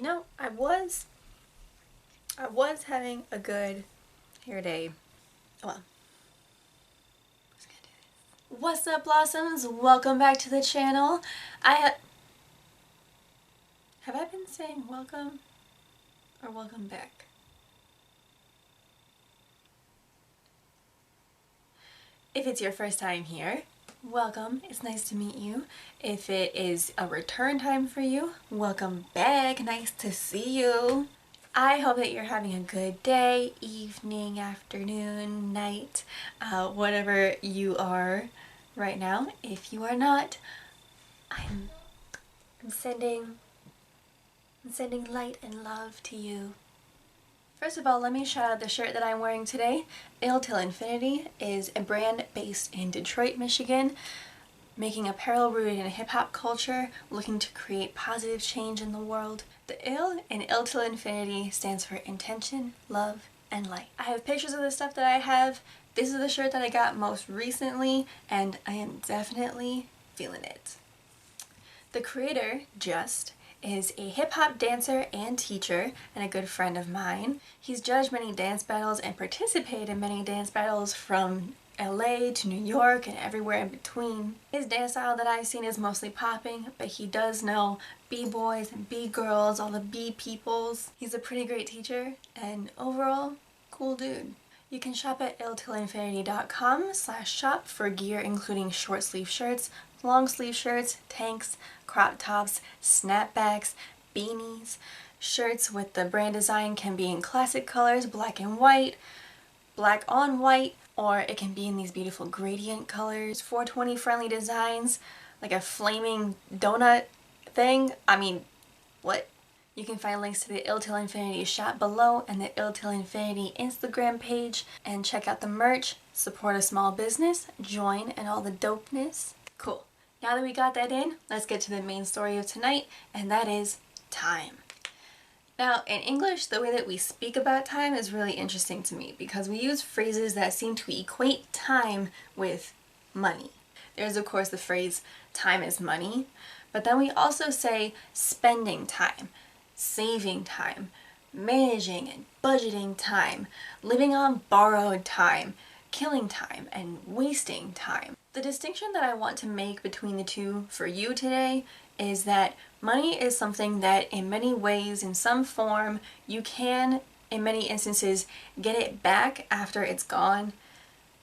You know, I was having a good hair day. Well, I was gonna do this. What's up, Blossoms? Welcome back to the channel. Have I been saying welcome or welcome back? If it's your first time here, welcome. It's nice to meet you. If it is a return time for you, welcome back. Nice to see you. I hope that you're having a good day, evening, afternoon, night, whatever you are right now. If you are not, I'm sending light and love to you. First of all, let me shout out the shirt that I'm wearing today. Ill Till Infinity is a brand based in Detroit, Michigan, making apparel rooted in hip-hop culture, looking to create positive change in the world. The Ill in Ill Till Infinity stands for intention, love, and light. I have pictures of the stuff that I have. This is the shirt that I got most recently, and I am definitely feeling it. The creator, Just, is a hip-hop dancer and teacher and a good friend of mine. He's judged many dance battles and participated in many dance battles from LA to New York and everywhere in between. His dance style that I've seen is mostly popping, but he does know B-boys and B-girls, all the B-peoples. He's a pretty great teacher and overall, cool dude. You can shop at illtillinfinity.com/shop for gear including short sleeve shirts, long sleeve shirts, tanks, crop tops, snapbacks, beanies. Shirts with the brand design can be in classic colors, black and white, black on white, or it can be in these beautiful gradient colors. 420 friendly designs, like a flaming donut thing. I mean, what? You can find links to the Ill Till Infinity shop below and the Ill Till Infinity Instagram page, and check out the merch, support a small business, join, and all the dopeness. Cool. Now that we got that in, let's get to the main story of tonight, and that is time. Now, in English, the way that we speak about time is really interesting to me because we use phrases that seem to equate time with money. There's, of course, the phrase, time is money, but then we also say spending time, saving time, managing and budgeting time, living on borrowed time, killing time, and wasting time. The distinction that I want to make between the two for you today is that money is something that in many ways, in some form, you can, in many instances, get it back after it's gone.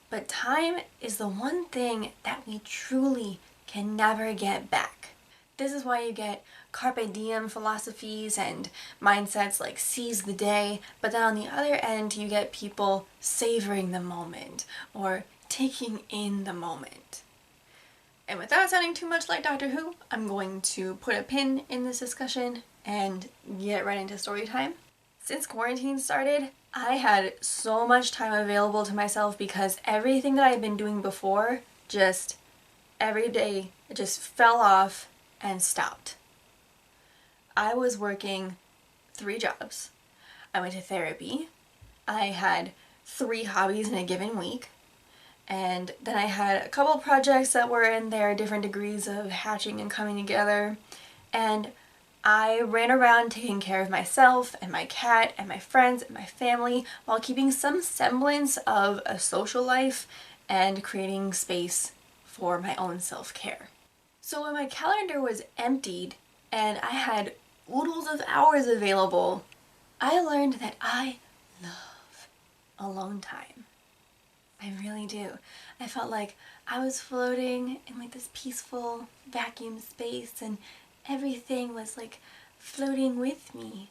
But time is the one thing that we truly can never get back. This is why you get carpe diem philosophies and mindsets like seize the day, but then on the other end you get people savoring the moment or taking in the moment. And without sounding too much like Doctor Who, I'm going to put a pin in this discussion and get right into story time. Since quarantine started, I had so much time available to myself because everything that I had been doing before, just every day, it just fell off and stopped. I was working 3 jobs. I went to therapy. I had 3 hobbies in a given week. And then I had a couple projects that were in their different degrees of hatching and coming together. And I ran around taking care of myself and my cat and my friends and my family while keeping some semblance of a social life and creating space for my own self-care. So when my calendar was emptied and I had oodles of hours available, I learned that I love alone time. I really do. I felt like I was floating in like this peaceful vacuum space and everything was like floating with me.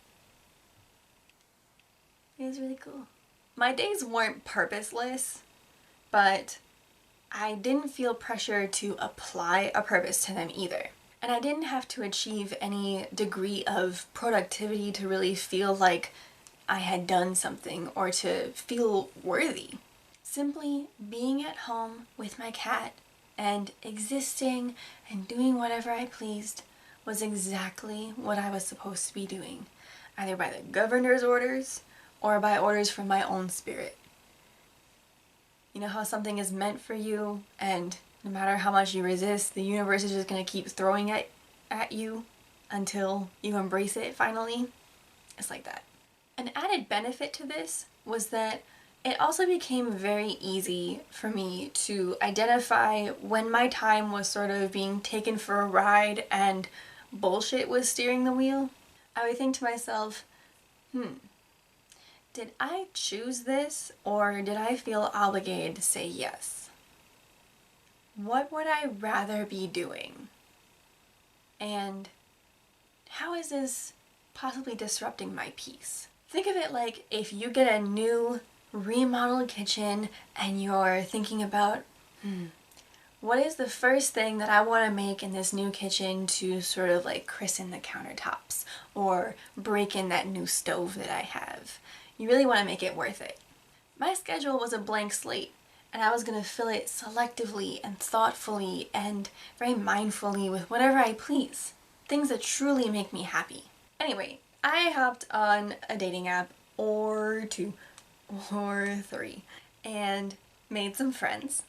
It was really cool. My days weren't purposeless, but I didn't feel pressure to apply a purpose to them either. And I didn't have to achieve any degree of productivity to really feel like I had done something or to feel worthy. Simply being at home with my cat and existing and doing whatever I pleased was exactly what I was supposed to be doing, either by the governor's orders or by orders from my own spirit. You know how something is meant for you and no matter how much you resist, the universe is just going to keep throwing it at you? until you embrace it finally. It's like that. An added benefit to this was that it also became very easy for me to identify when my time was sort of being taken for a ride and bullshit was steering the wheel. I would think to myself, did I choose this or did I feel obligated to say yes? What would I rather be doing? And how is this possibly disrupting my peace? Think of it like if you get a new remodeled kitchen and you're thinking about, what is the first thing that I want to make in this new kitchen to sort of like christen the countertops or break in that new stove that I have? You really want to make it worth it. My schedule was a blank slate, and I was going to fill it selectively and thoughtfully and very mindfully with whatever I please. Things that truly make me happy. Anyway, I hopped on a dating app or two or three and made some friends.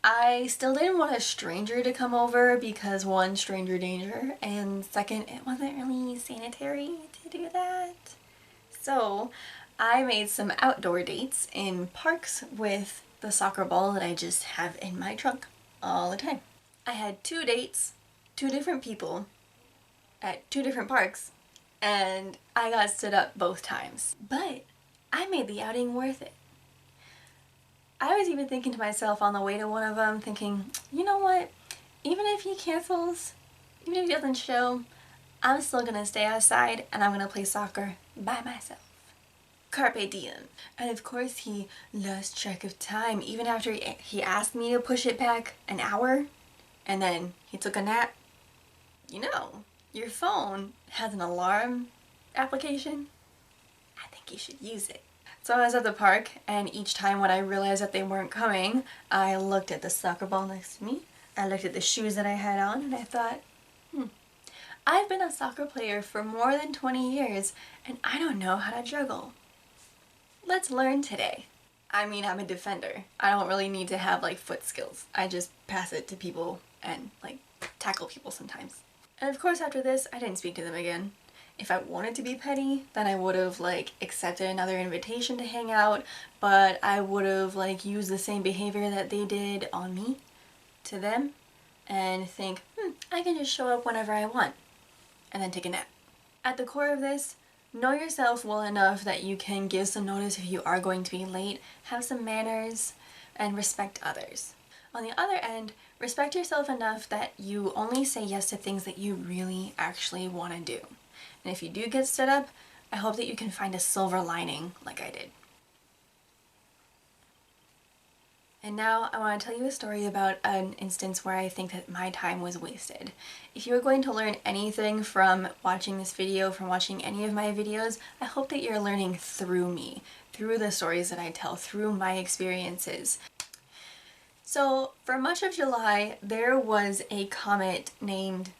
I still didn't want a stranger to come over because one, stranger danger, and second, it wasn't really sanitary to do that. So I made some outdoor dates in parks with the soccer ball that I just have in my trunk all the time. I had 2 dates, 2 different people at 2 different parks, and I got stood up both times. But I made the outing worth it. I was even thinking to myself on the way to one of them, thinking, you know what, even if he cancels, even if he doesn't show, I'm still gonna stay outside and I'm gonna play soccer by myself. Carpe diem. And of course he lost track of time even after he asked me to push it back an hour and then he took a nap. You know, your phone has an alarm application. I think you should use it. So I was at the park, and each time when I realized that they weren't coming, I looked at the soccer ball next to me, I looked at the shoes that I had on, and I thought, I've been a soccer player for more than 20 years, and I don't know how to juggle. Let's learn today. I mean, I'm a defender. I don't really need to have like foot skills. I just pass it to people and like tackle people sometimes. And of course after this, I didn't speak to them again. If I wanted to be petty, then I would have like accepted another invitation to hang out, but I would have like used the same behavior that they did on me to them and think, I can just show up whenever I want and then take a nap. At the core of this, know yourself well enough that you can give some notice if you are going to be late, have some manners, and respect others. On the other end, respect yourself enough that you only say yes to things that you really actually want to do. And if you do get stood up, I hope that you can find a silver lining like I did. And now I want to tell you a story about an instance where I think that my time was wasted. If you're going to learn anything from watching this video, from watching any of my videos, I hope that you're learning through me, through the stories that I tell, through my experiences. So for much of July, there was a comet named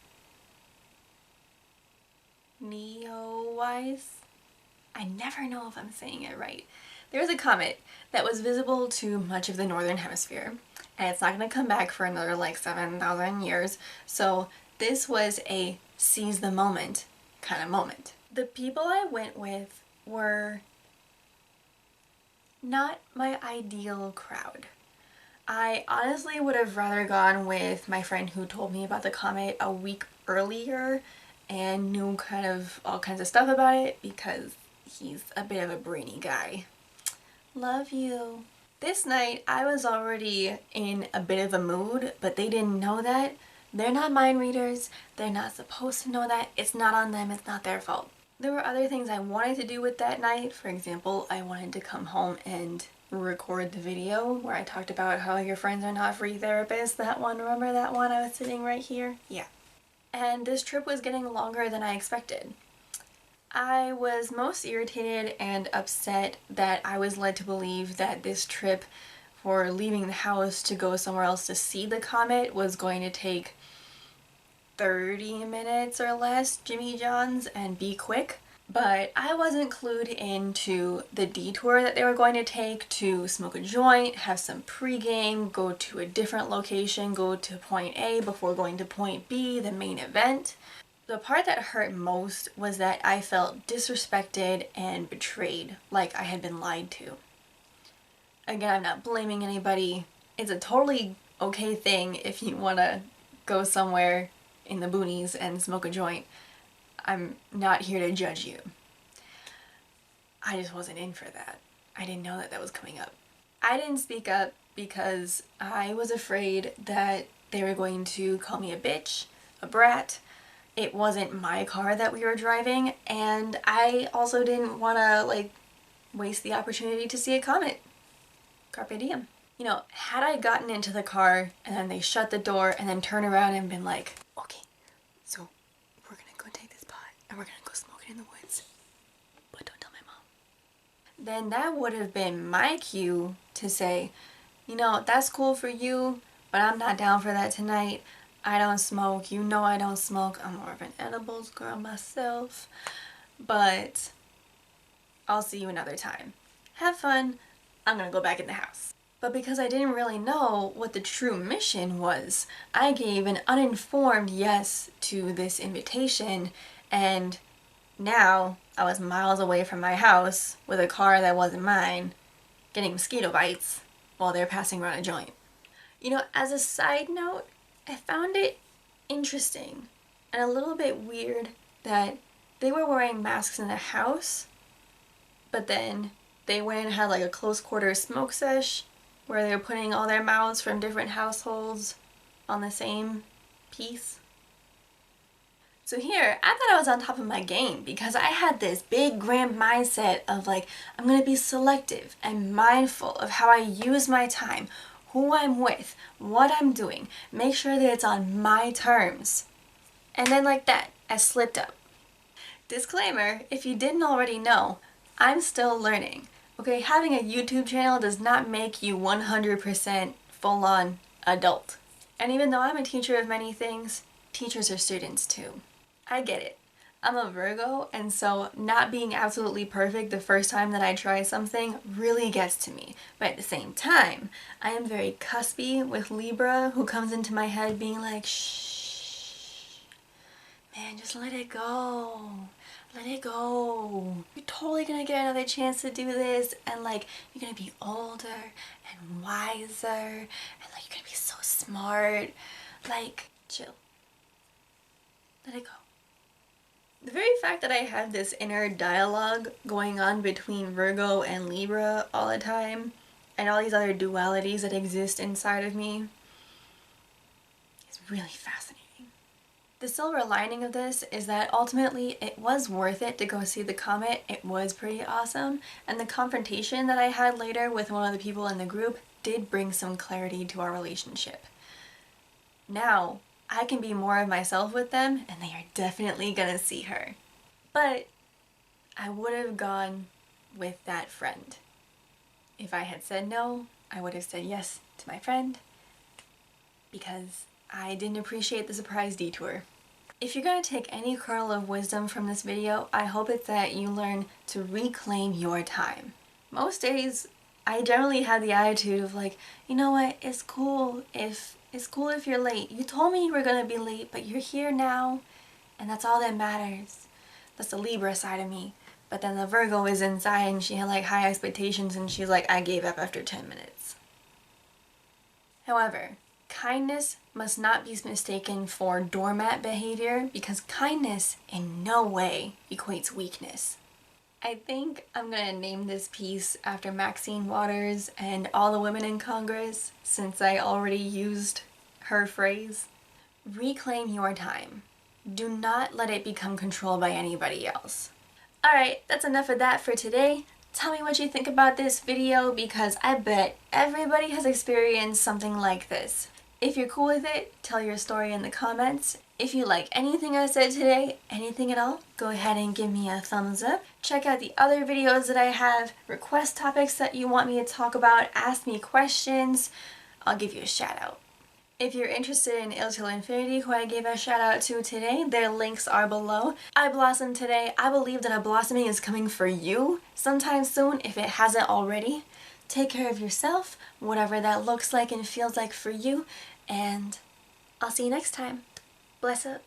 Neowise. I never know if I'm saying it right. There's a comet that was visible to much of the northern hemisphere, and it's not going to come back for another like 7,000 years, so this was a seize the moment kind of moment. The people I went with were not my ideal crowd. I honestly would have rather gone with my friend who told me about the comet a week earlier and knew kind of all kinds of stuff about it because he's a bit of a brainy guy. Love you. This night I was already in a bit of a mood, but they didn't know that. They're not mind readers. They're not supposed to know that. It's not on them. It's not their fault. There were other things I wanted to do with that night. For example, I wanted to come home and record the video where I talked about how your friends are not free therapists. That one, remember that one? I was sitting right here? Yeah. And this trip was getting longer than I expected. I was most irritated and upset that I was led to believe that this trip for leaving the house to go somewhere else to see the comet was going to take 30 minutes or less, Jimmy John's, and be quick. But I wasn't clued into the detour that they were going to take to smoke a joint, have some pregame, go to a different location, go to point A before going to point B, the main event. The part that hurt most was that I felt disrespected and betrayed, like I had been lied to. Again, I'm not blaming anybody. It's a totally okay thing if you want to go somewhere in the boonies and smoke a joint. I'm not here to judge you. I just wasn't in for that. I didn't know that that was coming up. I didn't speak up because I was afraid that they were going to call me a bitch, a brat. It wasn't my car that we were driving, and I also didn't want to, waste the opportunity to see a comment. Carpe diem. You know, had I gotten into the car and then they shut the door and then turn around and been like, okay, so we're gonna go take this pot and we're gonna go smoke it in the woods, but don't tell my mom. Then that would have been my cue to say, you know, that's cool for you, but I'm not down for that tonight. I don't smoke. You know I don't smoke. I'm more of an edibles girl myself. But I'll see you another time. Have fun. I'm gonna go back in the house. But because I didn't really know what the true mission was, I gave an uninformed yes to this invitation, and now I was miles away from my house with a car that wasn't mine, getting mosquito bites while they're passing around a joint. You know, as a side note, I found it interesting and a little bit weird that they were wearing masks in the house, but then they went and had like a close quarters smoke sesh where they were putting all their mouths from different households on the same piece. So here, I thought I was on top of my game because I had this big grand mindset of like, I'm gonna be selective and mindful of how I use my time, who I'm with, what I'm doing, make sure that it's on my terms. And then like that, I slipped up. Disclaimer, if you didn't already know, I'm still learning. Okay, having a YouTube channel does not make you 100% full-on adult. And even though I'm a teacher of many things, teachers are students too. I get it. I'm a Virgo, and so not being absolutely perfect the first time that I try something really gets to me. But at the same time, I am very cuspy with Libra, who comes into my head being like, shh, man, just let it go. Let it go. You're totally gonna get another chance to do this, and like, you're gonna be older and wiser, and like, you're gonna be so smart. Like, chill. Let it go. The very fact that I have this inner dialogue going on between Virgo and Libra all the time, and all these other dualities that exist inside of me, is really fascinating. The silver lining of this is that ultimately it was worth it to go see the comet. It was pretty awesome, and the confrontation that I had later with one of the people in the group did bring some clarity to our relationship. Now, I can be more of myself with them, and they are definitely gonna see her. But I would have gone with that friend. If I had said no, I would have said yes to my friend, because I didn't appreciate the surprise detour. If you're gonna take any kernel of wisdom from this video, I hope it's that you learn to reclaim your time. Most days, I generally have the attitude of like, you know what, it's cool if you're late. You told me you were gonna be late, but you're here now, and that's all that matters. That's the Libra side of me. But then the Virgo is inside, and she had like high expectations, and she's like, I gave up after 10 minutes. However, kindness must not be mistaken for doormat behavior, because kindness in no way equates weakness. I think I'm gonna name this piece after Maxine Waters and all the women in Congress, since I already used her phrase. Reclaim your time. Do not let it become controlled by anybody else. Alright, that's enough of that for today. Tell me what you think about this video, because I bet everybody has experienced something like this. If you're cool with it, tell your story in the comments. If you like anything I said today, anything at all, go ahead and give me a thumbs up. Check out the other videos that I have, request topics that you want me to talk about, ask me questions, I'll give you a shout out. If you're interested in Ill Till Infinity, who I gave a shout out to today, their links are below. I blossomed today. I believe that a blossoming is coming for you sometime soon, if it hasn't already. Take care of yourself, whatever that looks like and feels like for you, and I'll see you next time. Bless up.